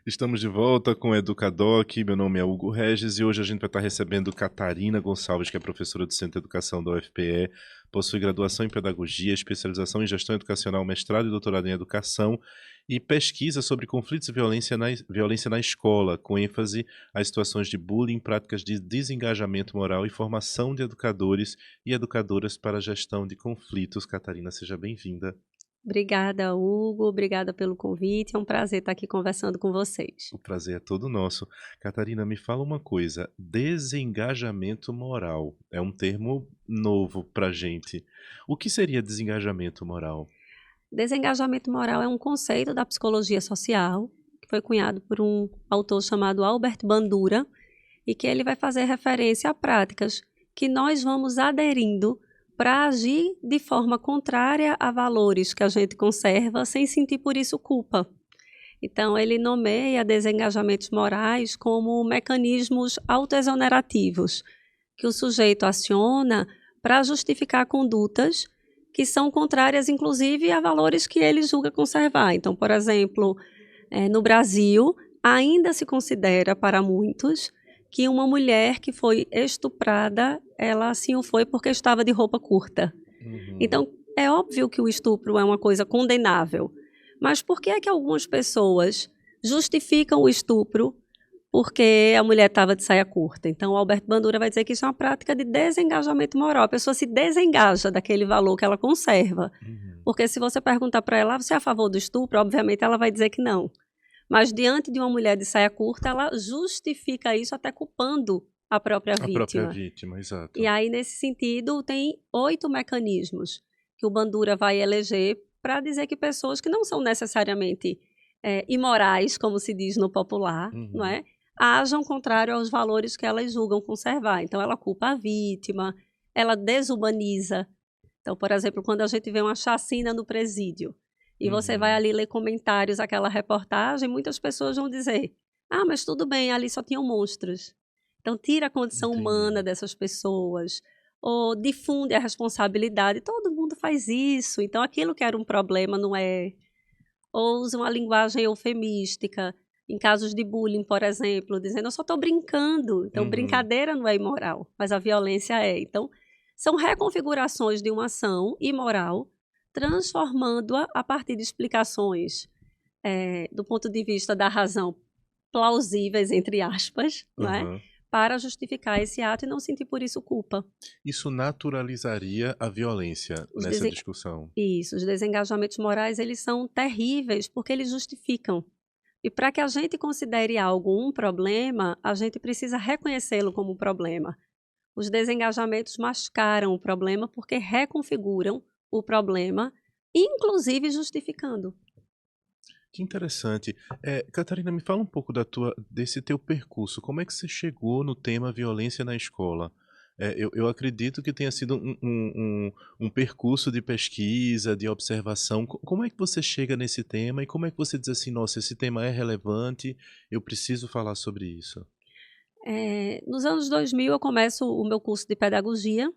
Estamos de volta com o Educadoc. Meu nome é Hugo Regis e hoje a gente vai estar recebendo Catarina Gonçalves, que é professora do Centro de Educação da UFPE, possui graduação em Pedagogia, especialização em Gestão Educacional, mestrado e doutorado em Educação e pesquisa sobre conflitos e violência na escola, com ênfase às situações de bullying, práticas de desengajamento moral e formação de educadores e educadoras para a gestão de conflitos. Catarina, seja bem-vinda. Obrigada, Hugo. Obrigada pelo convite. É um prazer estar aqui conversando com vocês. O prazer é todo nosso. Catarina, me fala uma coisa. Desengajamento moral é um termo novo pra gente. O que seria desengajamento moral? Desengajamento moral é um conceito da psicologia social que foi cunhado por um autor chamado Albert Bandura e que ele vai fazer referência a práticas que nós vamos aderindo para agir de forma contrária a valores que a gente conserva sem sentir por isso culpa. Então, ele nomeia desengajamentos morais como mecanismos autoexonerativos que o sujeito aciona para justificar condutas que são contrárias, inclusive, a valores que ele julga conservar. Então, por exemplo, no Brasil, ainda se considera para muitos que uma mulher que foi estuprada, ela assim o foi porque estava de roupa curta. Então, é óbvio que o estupro é uma coisa condenável, mas por que é que algumas pessoas justificam o estupro porque a mulher estava de saia curta? Então, o Albert Bandura vai dizer que isso é uma prática de desengajamento moral. A pessoa se desengaja daquele valor que ela conserva. Uhum. Porque se você perguntar para ela, você é a favor do estupro? Obviamente ela vai dizer que não. Mas diante de uma mulher de saia curta, ela justifica isso até culpando a própria A própria vítima. vítima, E exato. aí, nesse sentido, tem 8 mecanismos que o Bandura vai eleger para dizer que pessoas que não são necessariamente imorais, como se diz no popular, não Uhum. é? Ajam contrário aos valores que elas julgam conservar. Então, ela culpa a vítima, ela desumaniza. Então, por exemplo, quando a gente vê uma chacina no presídio e você vai Uhum. ali ler comentários àquela reportagem, muitas pessoas vão dizer: ah, mas tudo bem, ali só tinham monstros. Então, tira a condição Entendi. humana dessas pessoas, ou difunde a responsabilidade. Todo mundo faz isso, então aquilo que era um problema não é. Ou usa uma linguagem eufemística, em casos de bullying, por exemplo, dizendo eu só estou brincando. Então, Uhum. brincadeira não é imoral, mas a violência é. Então, são reconfigurações de uma ação imoral, transformando-a a partir de explicações do ponto de vista da razão plausíveis, entre aspas, não é? Aham. Para justificar esse ato e não sentir por isso culpa. Isso naturalizaria a violência Os nessa desen... discussão. Isso, os desengajamentos morais, eles são terríveis porque eles justificam. E para que a gente considere algo um problema, a gente precisa reconhecê-lo como um problema. Os desengajamentos mascaram o problema porque reconfiguram o problema, inclusive justificando. Que interessante. Catarina, me fala um pouco desse teu percurso. Como é que você chegou no tema violência na escola? Eu acredito que tenha sido um percurso de pesquisa, de observação. Como é que você chega nesse tema e como é que você diz assim, nossa, esse tema é relevante, eu preciso falar sobre isso? Nos anos 2000, eu começo o meu curso de pedagogia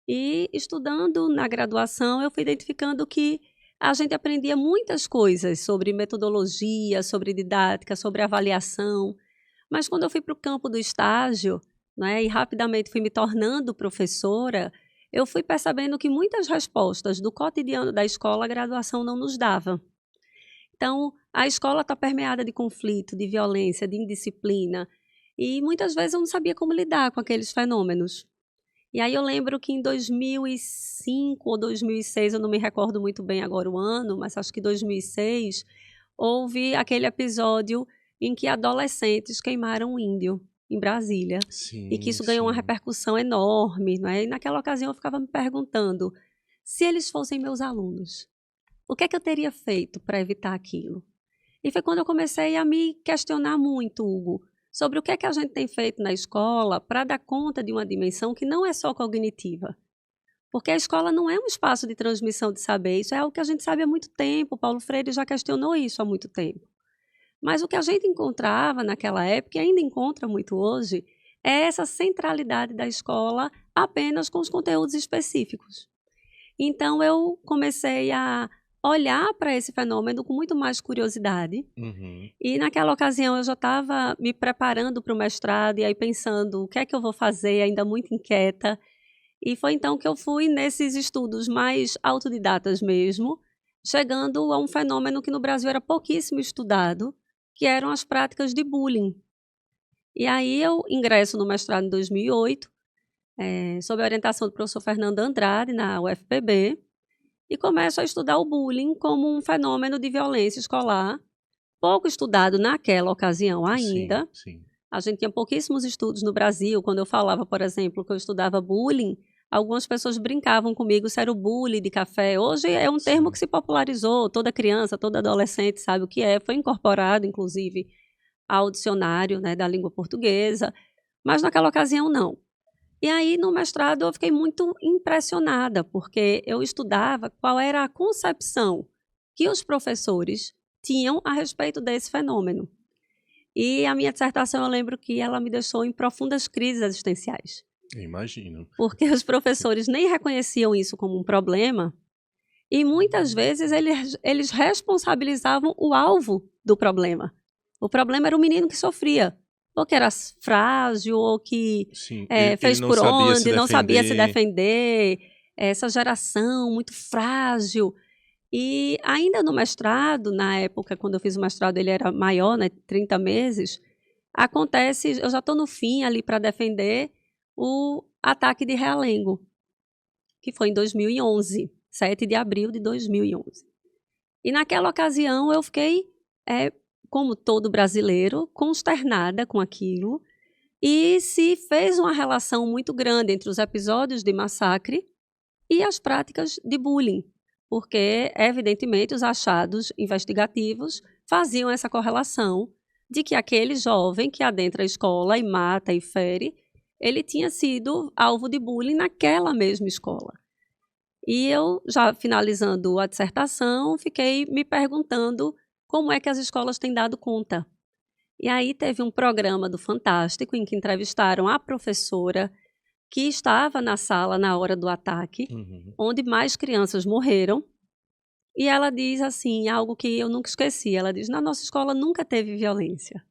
e, estudando na graduação, eu fui identificando que a gente aprendia muitas coisas sobre metodologia, sobre didática, sobre avaliação. Mas quando eu fui para o campo do estágio, né, e rapidamente fui me tornando professora, eu fui percebendo que muitas respostas do cotidiano da escola a graduação não nos dava. Então, a escola está permeada de conflito, de violência, de indisciplina, e muitas vezes eu não sabia como lidar com aqueles fenômenos. E aí eu lembro que em 2005 ou 2006, eu não me recordo muito bem agora o ano, mas acho que 2006, houve aquele episódio em que adolescentes queimaram um índio em Brasília, e que Sim, isso ganhou uma sim. repercussão enorme, não é? E naquela ocasião eu ficava me perguntando, se eles fossem meus alunos, o que é que eu teria feito para evitar aquilo? E foi quando eu comecei a me questionar muito, Hugo, sobre o que é que a gente tem feito na escola para dar conta de uma dimensão que não é só cognitiva. Porque a escola não é um espaço de transmissão de saber, isso é algo que a gente sabe há muito tempo, Paulo Freire já questionou isso há muito tempo. Mas o que a gente encontrava naquela época, e ainda encontra muito hoje, é essa centralidade da escola apenas com os conteúdos específicos. Então eu comecei a olhar para esse fenômeno com muito mais curiosidade. Uhum. E naquela ocasião eu já estava me preparando para o mestrado e aí pensando o que é que eu vou fazer, ainda muito inquieta. E foi então que eu fui nesses estudos mais autodidatas mesmo, chegando a um fenômeno que no Brasil era pouquíssimo estudado, que eram as práticas de bullying. E aí eu ingresso no mestrado em 2008, sob a orientação do professor Fernando Andrade, na UFPB, e começo a estudar o bullying como um fenômeno de violência escolar, pouco estudado naquela ocasião ainda. Sim. A gente tinha pouquíssimos estudos no Brasil. Quando eu falava, por exemplo, que eu estudava bullying, algumas pessoas brincavam comigo se era o bullying de café. Hoje é um termo que se popularizou, toda criança, todo adolescente sabe o que é, foi incorporado, inclusive, ao dicionário, né, da língua portuguesa, mas naquela ocasião não. E aí, no mestrado, eu fiquei muito impressionada, porque eu estudava qual era a concepção que os professores tinham a respeito desse fenômeno. E a minha dissertação, eu lembro que ela me deixou em profundas crises existenciais. Eu imagino. Porque os professores nem reconheciam isso como um problema e muitas vezes eles responsabilizavam o alvo do problema. O problema era o menino que sofria, ou que era frágil, ou que fez por onde, não sabia se defender, essa geração muito frágil. E ainda no mestrado, na época, quando eu fiz o mestrado, ele era maior, né, 30 meses, acontece, eu já estou no fim ali para defender o ataque de Realengo, que foi em 2011, 7 de abril de 2011. E naquela ocasião eu fiquei, como todo brasileiro, consternada com aquilo, e se fez uma relação muito grande entre os episódios de massacre e as práticas de bullying, porque, evidentemente, os achados investigativos faziam essa correlação de que aquele jovem que adentra a escola e mata e fere, ele tinha sido alvo de bullying naquela mesma escola. E eu, já finalizando a dissertação, fiquei me perguntando como é que as escolas têm dado conta. E aí teve um programa do Fantástico em que entrevistaram a professora que estava na sala na hora do ataque, onde mais crianças morreram. E ela diz assim, algo que eu nunca esqueci, ela diz, na nossa escola nunca teve violência.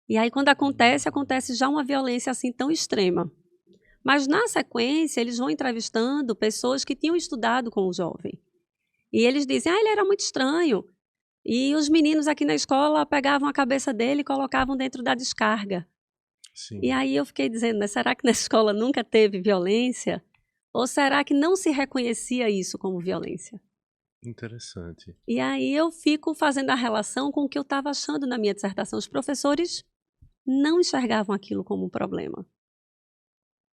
E aí quando acontece já uma violência assim tão extrema. Mas na sequência eles vão entrevistando pessoas que tinham estudado com o jovem. E eles dizem, ele era muito estranho. E os meninos aqui na escola pegavam a cabeça dele e colocavam dentro da descarga. Sim. E aí eu fiquei dizendo, né, será que na escola nunca teve violência? Ou será que não se reconhecia isso como violência? Interessante. E aí eu fico fazendo a relação com o que eu estava achando na minha dissertação. Os professores não enxergavam aquilo como um problema.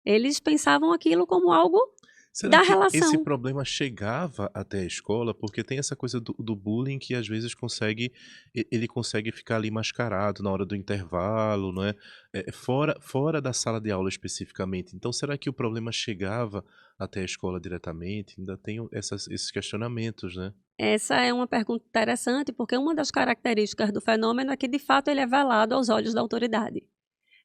Eles pensavam aquilo como algo da relação. Esse problema chegava até a escola? Porque tem essa coisa do bullying que às vezes ele consegue ficar ali mascarado na hora do intervalo, não é? Fora da sala de aula especificamente. Então, será que o problema chegava até a escola diretamente? Ainda tem esses questionamentos, né? Essa é uma pergunta interessante, porque uma das características do fenômeno é que, de fato, ele é velado aos olhos da autoridade.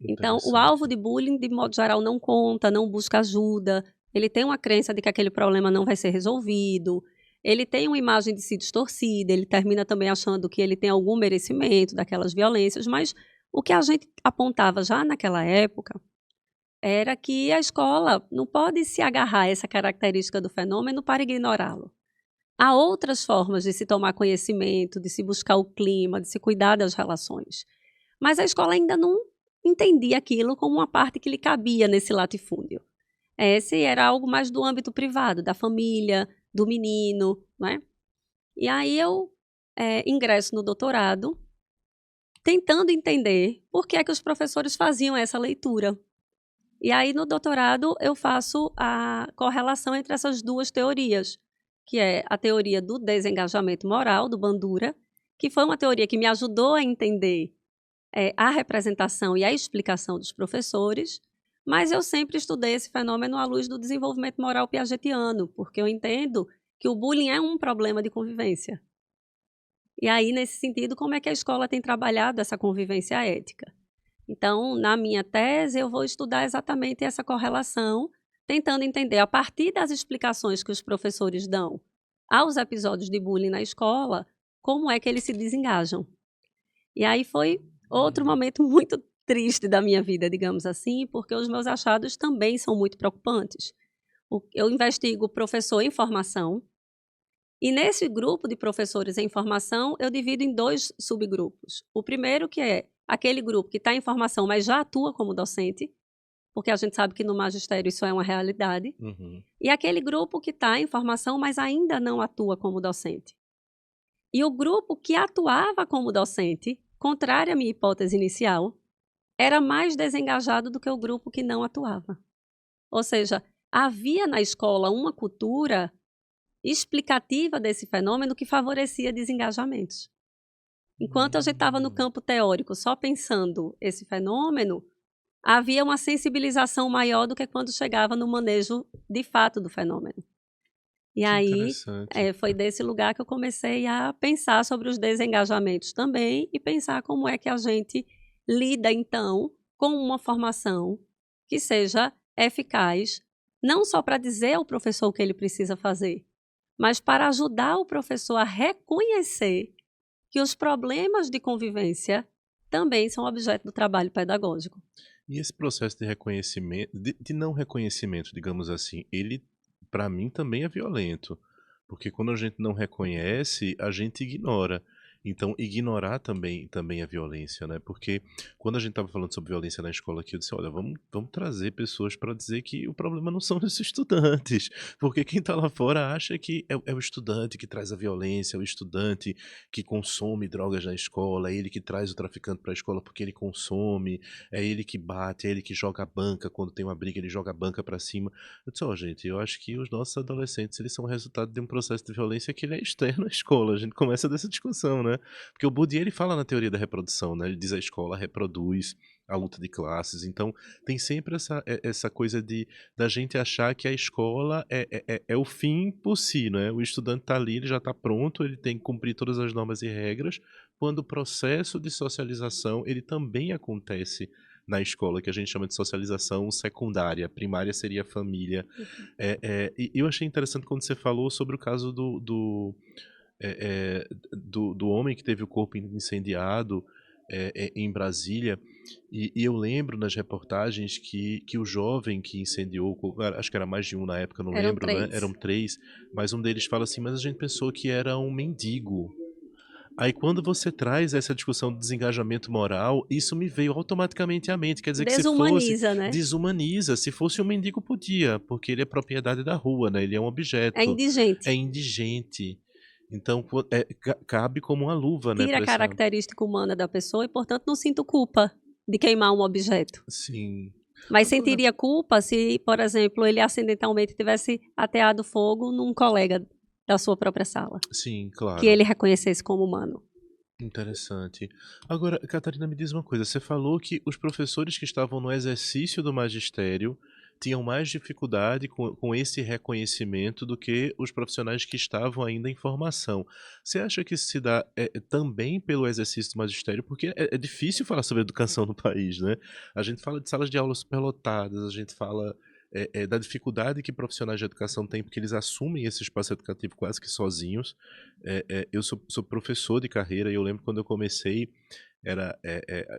Então, o alvo de bullying, de modo geral, não conta, não busca ajuda, ele tem uma crença de que aquele problema não vai ser resolvido, ele tem uma imagem de si distorcida, ele termina também achando que ele tem algum merecimento daquelas violências, mas o que a gente apontava já naquela época era que a escola não pode se agarrar a essa característica do fenômeno para ignorá-lo. Há outras formas de se tomar conhecimento, de se buscar o clima, de se cuidar das relações. Mas a escola ainda não entendia aquilo como uma parte que lhe cabia nesse latifúndio. Esse era algo mais do âmbito privado, da família, do menino, né? E aí eu ingresso no doutorado, tentando entender por que é que os professores faziam essa leitura. E aí no doutorado eu faço a correlação entre essas duas teorias, que é a teoria do desengajamento moral, do Bandura, que foi uma teoria que me ajudou a entender a representação e a explicação dos professores, mas eu sempre estudei esse fenômeno à luz do desenvolvimento moral piagetiano, porque eu entendo que o bullying é um problema de convivência. E aí, nesse sentido, como é que a escola tem trabalhado essa convivência ética? Então, na minha tese, eu vou estudar exatamente essa correlação, tentando entender, a partir das explicações que os professores dão aos episódios de bullying na escola, como é que eles se desengajam. E aí foi outro momento muito triste da minha vida, digamos assim, porque os meus achados também são muito preocupantes. Eu investigo professor em formação, e nesse grupo de professores em formação, eu divido em 2 subgrupos. O primeiro, que é aquele grupo que está em formação, mas já atua como docente, porque a gente sabe que no magistério isso é uma realidade. E aquele grupo que está em formação, mas ainda não atua como docente. E o grupo que atuava como docente, contrário à minha hipótese inicial, era mais desengajado do que o grupo que não atuava. Ou seja, havia na escola uma cultura explicativa desse fenômeno que favorecia desengajamentos. Enquanto a gente estava no campo teórico só pensando esse fenômeno, havia uma sensibilização maior do que quando chegava no manejo de fato do fenômeno. E aí foi desse lugar que eu comecei a pensar sobre os desengajamentos também e pensar como é que a gente lida, então, com uma formação que seja eficaz, não só para dizer ao professor o que ele precisa fazer, mas para ajudar o professor a reconhecer que os problemas de convivência também são objeto do trabalho pedagógico. E esse processo de reconhecimento, de não reconhecimento, digamos assim, ele, para mim, também é violento. Porque quando a gente não reconhece, a gente ignora. Então, ignorar também é violência, né? Porque quando a gente estava falando sobre violência na escola aqui, eu disse, olha, vamos trazer pessoas para dizer que o problema não são os estudantes. Porque quem está lá fora acha que é o estudante que traz a violência, é o estudante que consome drogas na escola, é ele que traz o traficante para a escola porque ele consome, é ele que bate, é ele que joga a banca, quando tem uma briga ele joga a banca para cima. Eu disse, ó, gente, eu acho que os nossos adolescentes, eles são resultado de um processo de violência que ele é externo à escola. A gente começa dessa discussão, né? Porque o Bourdieu, ele fala na teoria da reprodução, né? Ele diz a escola reproduz a luta de classes. Então, tem sempre essa coisa da gente achar que a escola é o fim por si, né? O estudante está ali, ele já está pronto, ele tem que cumprir todas as normas e regras, quando o processo de socialização, ele também acontece na escola, que a gente chama de socialização secundária. Primária seria a família. E eu achei interessante quando você falou sobre o caso do homem que teve o corpo incendiado em Brasília, e eu lembro nas reportagens que o jovem que incendiou, acho que era mais de um na época, não lembro, né? Eram 3, mas um deles fala assim, mas a gente pensou que era um mendigo. Aí quando você traz essa discussão do desengajamento moral, isso me veio automaticamente à mente. Quer dizer que se fosse... né? Desumaniza. Se fosse um mendigo podia, porque ele é propriedade da rua, né? Ele é um objeto. É indigente. É indigente. Então cabe como uma luva, né? Tira a característica humana da pessoa e, portanto, não sinto culpa de queimar um objeto. Sim. Mas sentiria culpa se, por exemplo, ele acidentalmente tivesse ateado fogo num colega da sua própria sala. Sim, claro. Que ele reconhecesse como humano. Interessante. Agora, Catarina, me diz uma coisa. Você falou que os professores que estavam no exercício do magistério tinham mais dificuldade com esse reconhecimento do que os profissionais que estavam ainda em formação. Você acha que isso se dá também pelo exercício do magistério? Porque é difícil falar sobre educação no país, né? A gente fala de salas de aula superlotadas, a gente fala da dificuldade que profissionais de educação têm, porque eles assumem esse espaço educativo quase que sozinhos. Eu sou professor de carreira e eu lembro quando eu comecei,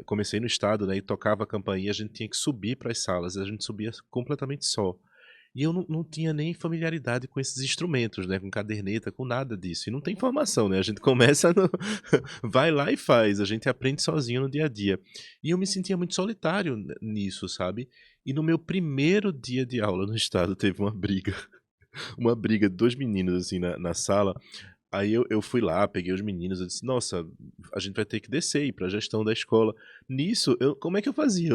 comecei no estado, né, e tocava a campainha, a gente tinha que subir para as salas, a gente subia completamente só. E eu não tinha nem familiaridade com esses instrumentos, né, com caderneta, com nada disso. E não tem formação, né? A gente começa vai lá e faz, a gente aprende sozinho no dia a dia. E eu me sentia muito solitário nisso, sabe? E no meu primeiro dia de aula no estado teve uma briga. Uma briga de 2 meninos, assim, na sala. Aí eu fui lá, peguei os meninos, eu disse, nossa, a gente vai ter que descer e ir pra gestão da escola. Nisso, como é que eu fazia?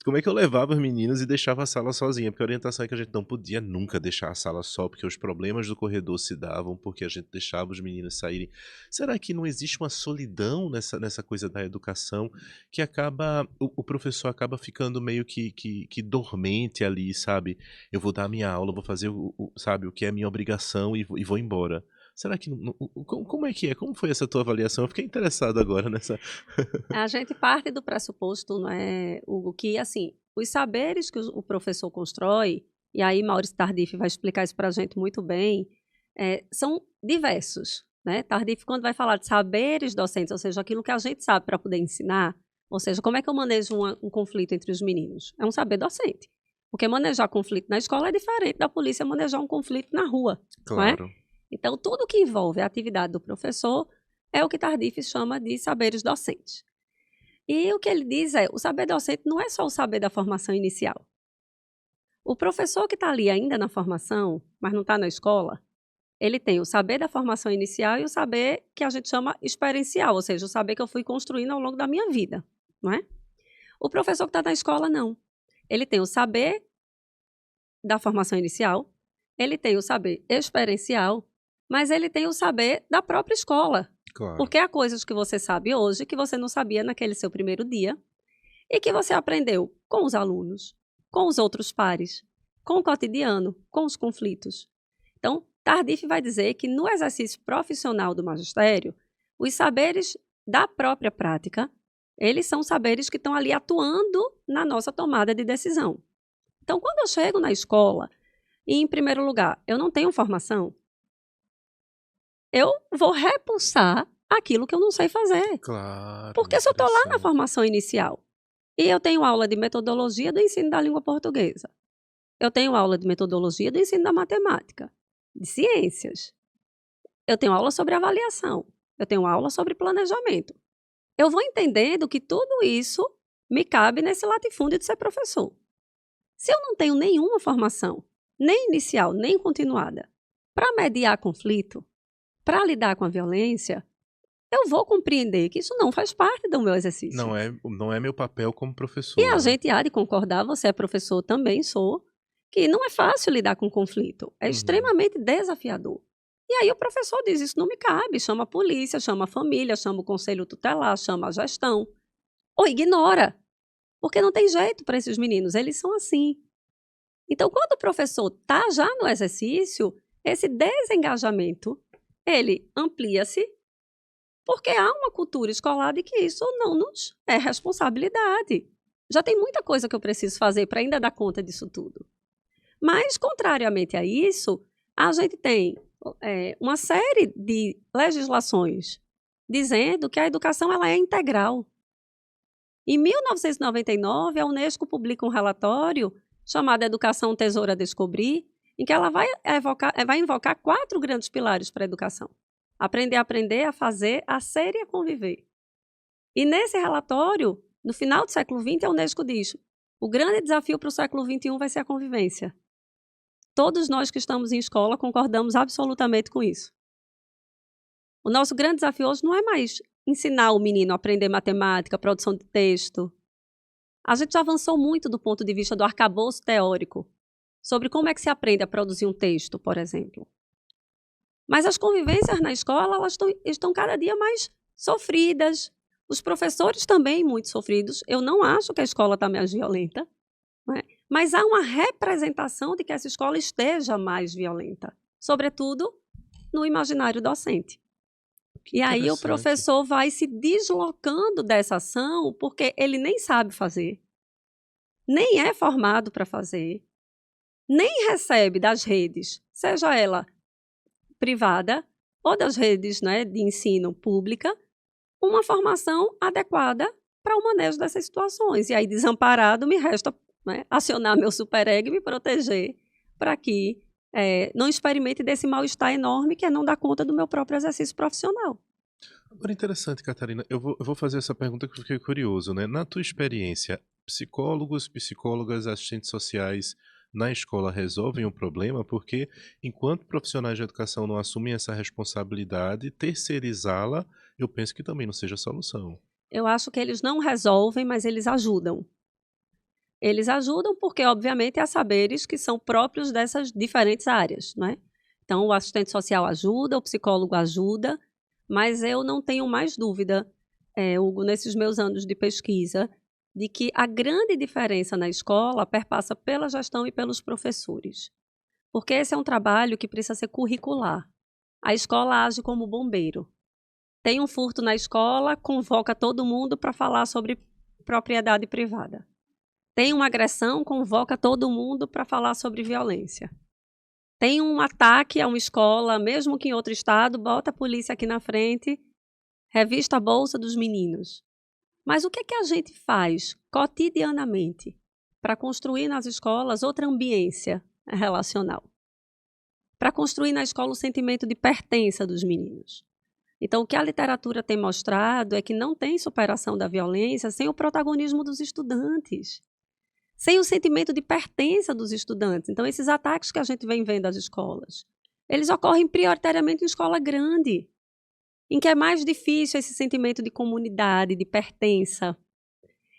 Como é que eu levava os meninos e deixava a sala sozinha? Porque a orientação é que a gente não podia nunca deixar a sala só, porque os problemas do corredor se davam, porque a gente deixava os meninos saírem. Será que não existe uma solidão nessa coisa da educação, que acaba, o professor acaba ficando meio que dormente ali, sabe? Eu vou dar a minha aula, vou fazer sabe, o que é a minha obrigação e vou embora. Será que... Como é que é? Como foi essa tua avaliação? Eu fiquei interessado agora nessa... A gente parte do pressuposto, não é, Hugo, que, assim, os saberes que o professor constrói, e aí Maurício Tardif vai explicar isso para a gente muito bem, são diversos. Né? Tardif, quando vai falar de saberes docentes, ou seja, aquilo que a gente sabe para poder ensinar, ou seja, como é que eu manejo um conflito entre os meninos? É um saber docente. Porque manejar conflito na escola é diferente da polícia manejar um conflito na rua. Claro. Não é? Então, tudo que envolve a atividade do professor é o que Tardif chama de saberes docentes. E o que ele diz é, o saber docente não é só o saber da formação inicial. O professor que está ali ainda na formação, mas não está na escola, ele tem o saber da formação inicial e o saber que a gente chama experiencial, ou seja, o saber que eu fui construindo ao longo da minha vida, não é? O professor que está na escola, não. Ele tem o saber da formação inicial, ele tem o saber experiencial, mas ele tem o saber da própria escola. Claro. Porque há coisas que você sabe hoje que você não sabia naquele seu primeiro dia e que você aprendeu com os alunos, com os outros pares, com o cotidiano, com os conflitos. Então, Tardif vai dizer que no exercício profissional do magistério, os saberes da própria prática, eles são saberes que estão ali atuando na nossa tomada de decisão. Então, quando eu chego na escola e, em primeiro lugar, eu não tenho formação, eu vou repulsar aquilo que eu não sei fazer. Claro. Porque se eu estou lá na formação inicial e eu tenho aula de metodologia do ensino da língua portuguesa, eu tenho aula de metodologia do ensino da matemática, de ciências, eu tenho aula sobre avaliação, eu tenho aula sobre planejamento. Eu vou entendendo que tudo isso me cabe nesse latifúndio de ser professor. Se eu não tenho nenhuma formação, nem inicial, nem continuada, para mediar conflito, para lidar com a violência, eu vou compreender que isso não faz parte do meu exercício. Não é meu papel como professor. E a gente há de concordar, você é professor, também sou, que não é fácil lidar com conflito. É extremamente desafiador. E aí o professor diz, isso não me cabe, chama a polícia, chama a família, chama o conselho tutelar, chama a gestão. Ou ignora, porque não tem jeito para esses meninos, eles são assim. Então, quando o professor está já no exercício, esse desengajamento, ele amplia-se, porque há uma cultura escolar de que isso não nos é responsabilidade. Já tem muita coisa que eu preciso fazer para ainda dar conta disso tudo. Mas, contrariamente a isso, a gente tem uma série de legislações dizendo que a educação ela é integral. Em 1999, a Unesco publica um relatório chamado Educação Tesouro a Descobrir, em que ela vai invocar 4 grandes pilares para a educação. Aprender, a fazer, a ser e a conviver. E nesse relatório, no final do século XX, a Unesco diz: o grande desafio para o século XXI vai ser a convivência. Todos nós que estamos em escola concordamos absolutamente com isso. O nosso grande desafio hoje não é mais ensinar o menino a aprender matemática, produção de texto. A gente já avançou muito do ponto de vista do arcabouço teórico, sobre como é que se aprende a produzir um texto, por exemplo. Mas as convivências na escola elas estão cada dia mais sofridas. Os professores também muito sofridos. Eu não acho que a escola está mais violenta, né? Mas há uma representação de que essa escola esteja mais violenta, sobretudo no imaginário docente. E aí o professor vai se deslocando dessa ação porque ele nem sabe fazer, nem é formado para fazer, nem recebe das redes, seja ela privada ou das redes, né, de ensino pública, uma formação adequada para o manejo dessas situações. E aí, desamparado, me resta, né, acionar meu superego e me proteger para que não experimente desse mal-estar enorme que é não dar conta do meu próprio exercício profissional. Agora, interessante, Catarina, eu vou fazer essa pergunta que eu fiquei curioso, né? Na tua experiência, psicólogos, psicólogas, assistentes sociais na escola resolvem o problema? Porque, enquanto profissionais de educação não assumem essa responsabilidade, terceirizá-la, eu penso que também não seja a solução. Eu acho que eles não resolvem, mas eles ajudam. Eles ajudam porque, obviamente, há saberes que são próprios dessas diferentes áreas, né? Então, o assistente social ajuda, o psicólogo ajuda, mas eu não tenho mais dúvida, Hugo, nesses meus anos de pesquisa, de que a grande diferença na escola perpassa pela gestão e pelos professores. Porque esse é um trabalho que precisa ser curricular. A escola age como bombeiro. Tem um furto na escola, convoca todo mundo para falar sobre propriedade privada. Tem uma agressão, convoca todo mundo para falar sobre violência. Tem um ataque a uma escola, mesmo que em outro estado, bota a polícia aqui na frente, revista a bolsa dos meninos. Mas o que é que a gente faz cotidianamente para construir nas escolas outra ambiência relacional? Para construir na escola o sentimento de pertença dos meninos. Então, o que a literatura tem mostrado é que não tem superação da violência sem o protagonismo dos estudantes, sem o sentimento de pertença dos estudantes. Então, esses ataques que a gente vem vendo às escolas, eles ocorrem prioritariamente em escola grande, em que é mais difícil esse sentimento de comunidade, de pertença.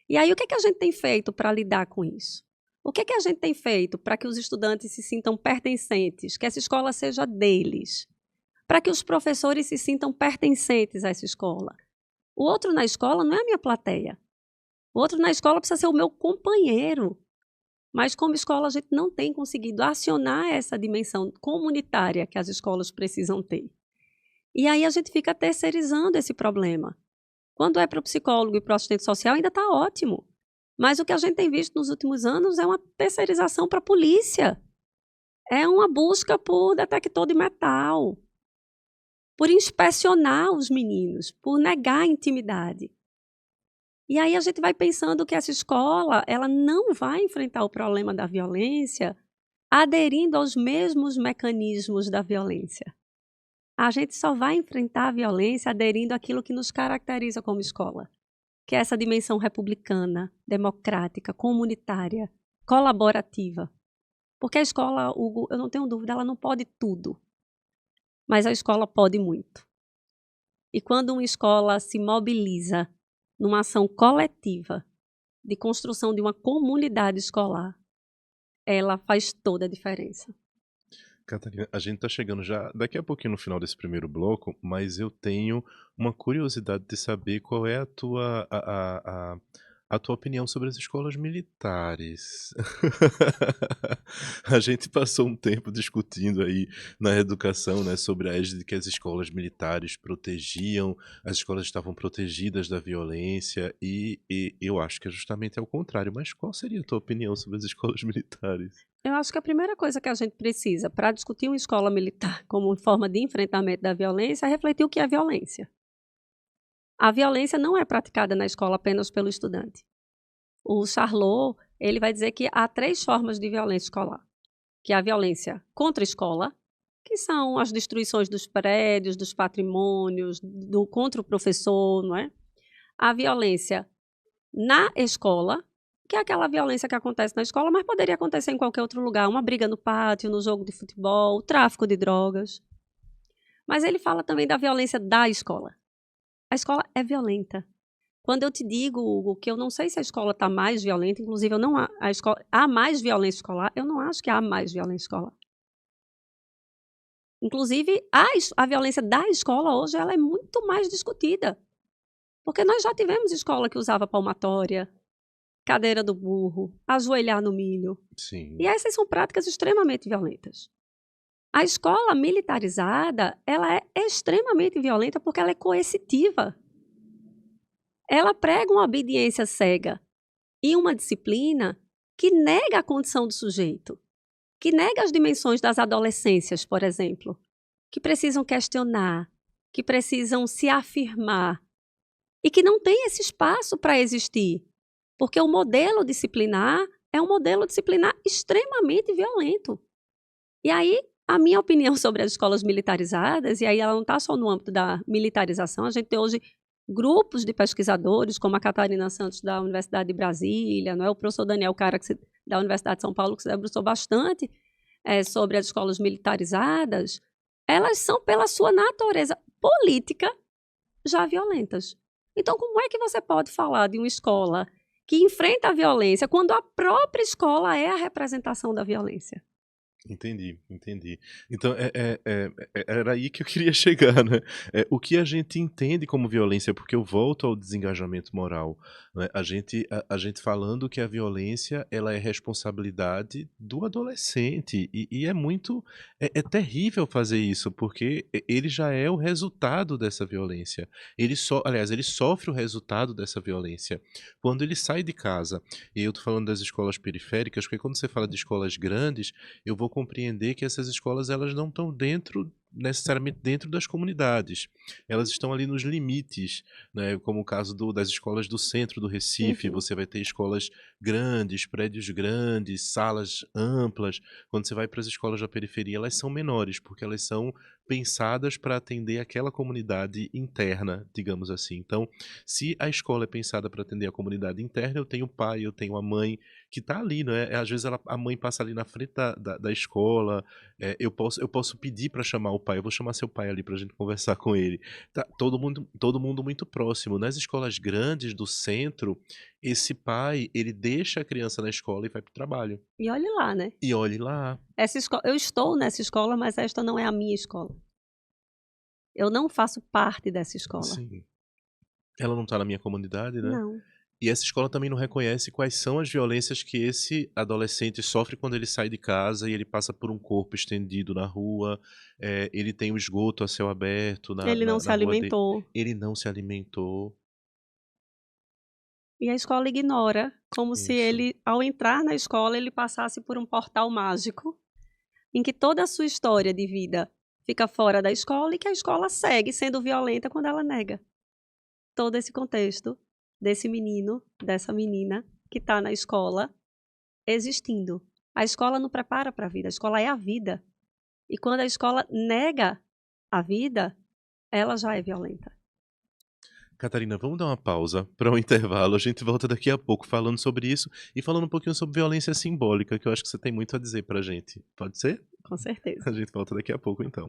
E aí, o que é que a gente tem feito para lidar com isso? O que é que a gente tem feito para que os estudantes se sintam pertencentes, que essa escola seja deles? Para que os professores se sintam pertencentes a essa escola? O outro na escola não é a minha plateia. O outro na escola precisa ser o meu companheiro. Mas como escola a gente não tem conseguido acionar essa dimensão comunitária que as escolas precisam ter. E aí a gente fica terceirizando esse problema. Quando é para o psicólogo e para o assistente social ainda está ótimo. Mas o que a gente tem visto nos últimos anos é uma terceirização para a polícia. É uma busca por detector de metal, por inspecionar os meninos, por negar a intimidade. E aí a gente vai pensando que essa escola ela não vai enfrentar o problema da violência aderindo aos mesmos mecanismos da violência. A gente só vai enfrentar a violência aderindo àquilo que nos caracteriza como escola, que é essa dimensão republicana, democrática, comunitária, colaborativa. Porque a escola, Hugo, eu não tenho dúvida, ela não pode tudo, mas a escola pode muito. E quando uma escola se mobiliza numa ação coletiva de construção de uma comunidade escolar, ela faz toda a diferença. Catarina, a gente está chegando já daqui a pouquinho no final desse primeiro bloco, mas eu tenho uma curiosidade de saber qual é a tua opinião sobre as escolas militares. A gente passou um tempo discutindo aí na educação, né, sobre a égide de que as escolas militares protegiam, as escolas estavam protegidas da violência, e eu acho que é justamente ao contrário. Mas qual seria a tua opinião sobre as escolas militares? Eu acho que a primeira coisa que a gente precisa para discutir uma escola militar como forma de enfrentamento da violência é refletir o que é violência. A violência não é praticada na escola apenas pelo estudante. O Charlot, ele vai dizer que há 3 formas de violência escolar, que é a violência contra a escola, que são as destruições dos prédios, dos patrimônios, contra o professor, não é? A violência na escola, que é aquela violência que acontece na escola, mas poderia acontecer em qualquer outro lugar, uma briga no pátio, no jogo de futebol, o tráfico de drogas. Mas ele fala também da violência da escola. A escola é violenta. Quando eu te digo, Hugo, que eu não sei se a escola está mais violenta, inclusive eu não há mais violência escolar, eu não acho que há mais violência escolar. Inclusive, a violência da escola hoje ela é muito mais discutida. Porque nós já tivemos escola que usava palmatória, cadeira do burro, ajoelhar no milho. Sim. E essas são práticas extremamente violentas. A escola militarizada, ela é extremamente violenta porque ela é coercitiva. Ela prega uma obediência cega e uma disciplina que nega a condição do sujeito, que nega as dimensões das adolescências, por exemplo, que precisam questionar, que precisam se afirmar e que não tem esse espaço para existir, porque o modelo disciplinar é um modelo disciplinar extremamente violento. E aí, a minha opinião sobre as escolas militarizadas, e aí ela não está só no âmbito da militarização, a gente tem hoje grupos de pesquisadores, como a Catarina Santos da Universidade de Brasília, não é? O professor Daniel Carax da Universidade de São Paulo, que se debruçou bastante sobre as escolas militarizadas, elas são, pela sua natureza política, já violentas. Então, como é que você pode falar de uma escola que enfrenta a violência quando a própria escola é a representação da violência? Entendi, entendi. Então, era aí que eu queria chegar, né? O que a gente entende como violência, porque eu volto ao desengajamento moral, né? A gente falando que a violência ela é responsabilidade do adolescente, e é muito, é terrível fazer isso, porque ele já é o resultado dessa violência. Aliás, ele sofre o resultado dessa violência. Quando ele sai de casa, e eu tô falando das escolas periféricas, porque quando você fala de escolas grandes, eu vou compreender que essas escolas elas não estão necessariamente dentro das comunidades. Elas estão ali nos limites, né? Como o caso das escolas do centro do Recife, Uhum. você vai ter escolas grandes, prédios grandes, salas amplas. Quando você vai para as escolas da periferia, elas são menores, porque elas são pensadas para atender aquela comunidade interna, digamos assim. Então, se a escola é pensada para atender a comunidade interna, eu tenho o pai, eu tenho a mãe, que está ali, não é? Às vezes a mãe passa ali na frente da escola, eu posso pedir para chamar o pai, eu vou chamar seu pai ali para a gente conversar com ele. Tá todo mundo muito próximo. Nas escolas grandes do centro, esse pai, ele deixa a criança na escola e vai para o trabalho. E olhe lá, né? E olhe lá, Eu estou nessa escola, mas esta não é a minha escola. Eu não faço parte dessa escola. assim, ela não está na minha comunidade, né? Não. E essa escola também não reconhece quais são as violências que esse adolescente sofre quando ele sai de casa e ele passa por um corpo estendido na rua, ele tem o esgoto a céu aberto na, Ele não na, se na rua dele, alimentou. ele não se alimentou. E a escola ignora, como se Isso. ele, ao entrar na escola, ele passasse por um portal mágico, em que toda a sua história de vida fica fora da escola e que a escola segue sendo violenta quando ela nega todo esse contexto desse menino, dessa menina que está na escola existindo. A escola não prepara para a vida, a escola é a vida. E quando a escola nega a vida, ela já é violenta. Catarina, vamos dar uma pausa para um intervalo. A gente volta daqui a pouco falando sobre isso e falando um pouquinho sobre violência simbólica, que eu acho que você tem muito a dizer pra gente. Pode ser? Com certeza. A gente volta daqui a pouco, então.